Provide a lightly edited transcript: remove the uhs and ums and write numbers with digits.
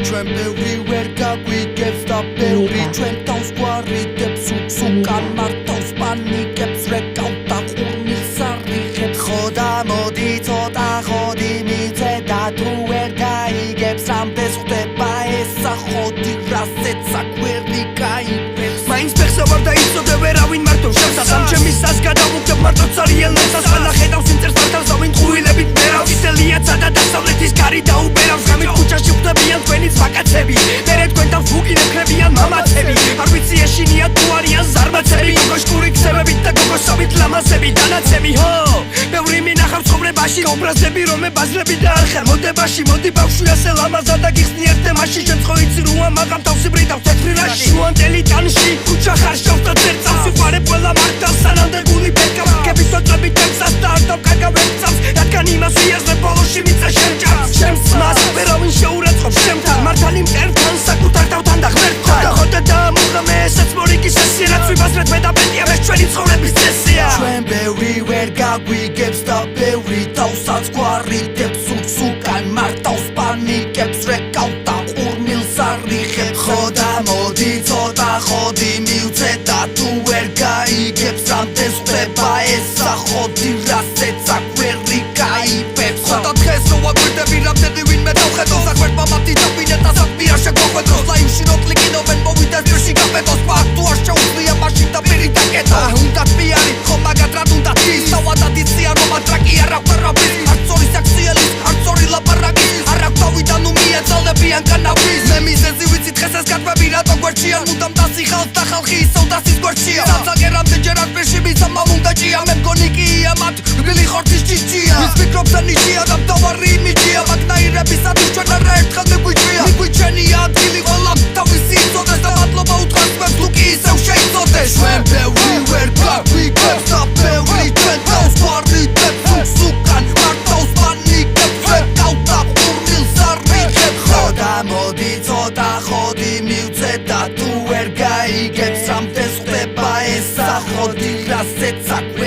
Ჩვენ ბევრი ვერ გაგვიგებს და ბევრი ჩვენ თავს გვარიდებს უკან მარტავს პანიკებს რეკავთ და ყურმილს არიღებს ხო და მოდი ცოტა ხოდი მიცე და თუ ვერ გაიგებს რამდენს ხდება ესა ხოდი რასაც აკვერი გაიგებს მაინც ფეხსა ვარ და იცოდე ვერავინ მარტო შევსას ამ ჩემი სას გადავუგებ მარტო ცარიელ ნესას ყველა ხედავს იმ წერს მართავს ავინ ტყუილებით მერავს ისელიაცა და დასავლეთის კარი დაუბერავს ღამით ქუჩაში ხვდებიან თქვენიც ვაკაცები მერე თქვენთან ფუგინებ ხრებიან მამაცები არ ვიცი ეშინია თუ არიან ზარმაცები გოგოშკური ქსებებით და გოგოსობით ლამაზები დანაცები ჰო ბევრი მინახავს ცხოვრებაში ობრაზები რომე ბაზრები და არ ხარ მოდებაში მოდი ბავშვი ასე ლამაზა და გიხსნიერ თემაში შენ ხო იცი როა მაღამ თავსი ბრიდავს თეთრი რაში შუანდელი ტანში ქუჩა ხარშავს და წერწავს სიყვარებ ყველა მართავს სანამდე გული ფერკავს გებით ოწები თემსას და არ დავკარგავ ერთწავს რადგან იმას ვიაზრებ ბოლოში მიწა შენ ჭამს ჩემს მას ვერავინ შეურაცხყოფს შემთან მართალი მტერთან საკუთარ თავთან და ღმერთთან და ხოდა დაამუღამე ესაც მორიგი სესია რაც ვიბაზრეთ მე და ბეტია ეს ჩვენი ცხოვრების წესია ჩვენ ბევრი ვერ გაგვიგებს და ბევრი თავსაც გვარიდებს უკან მარტავს პანიკებს რეკავთ და ყურმილს არიღებს ხო და მოდი ცოტა ხოდი მივცე და თუ ვერ გაიგებს რამდენს ხდება ესა ხოდი რასაც აკვერი გაიგებს ხო და დღეს რო ვაკვირდები რამდენი ვინმე დავხედოს აკვერტმა მათი დაპირდა საქმეა შეგვაყვედროს ლაივში რო კლიკინობენ მოვიდეს პირში გაპეტოს ფაქტ თუ არ შეუძლია მაშინ და პირი დაკეტო უნდა პირი ხო მაგატრად უნდა ის თავადად იციან რომ ატრაკი არ აქვს არაფრის არც ორი საქციელის არც ორი ლაპარაკი არ აქვს თავიდან მიეწოლებიან კანაბის მე მიზეზი ვიცი დღეს ეს კატვები რატო გვერდშიან მუდამ დასიხალს და ხალხი ისევ დასის გვერდშია საცალკე რამდენჯერ არ პირში მისამა უნდა ჭია მე მგონი კია მათ რბილი ხორცის ჭიჭია მის ფიქრობზე ნიშია და მთავარი იმიჯია მაგნაირებისათვის ჩვენ არაერთხელ მიგვიჭია მიგვიჩენია ადგილი ყველამ თავისი იცოდეს და მადლობა უთხრას თუ კი ისევ შეიცოდეს ჩვენ ბევრი ვერ გაგვიგებს და ბევრი ჩვენ თავს გვარიდებს უკან მარტავს პანიკებს რეკავთ და ყურმილს არიღებს ხო და მოდი ცოტა ხოდი მივცე და თუ ვერ გაიგებს რამდენს ხდება ესა ხოდი რასაც აკვერი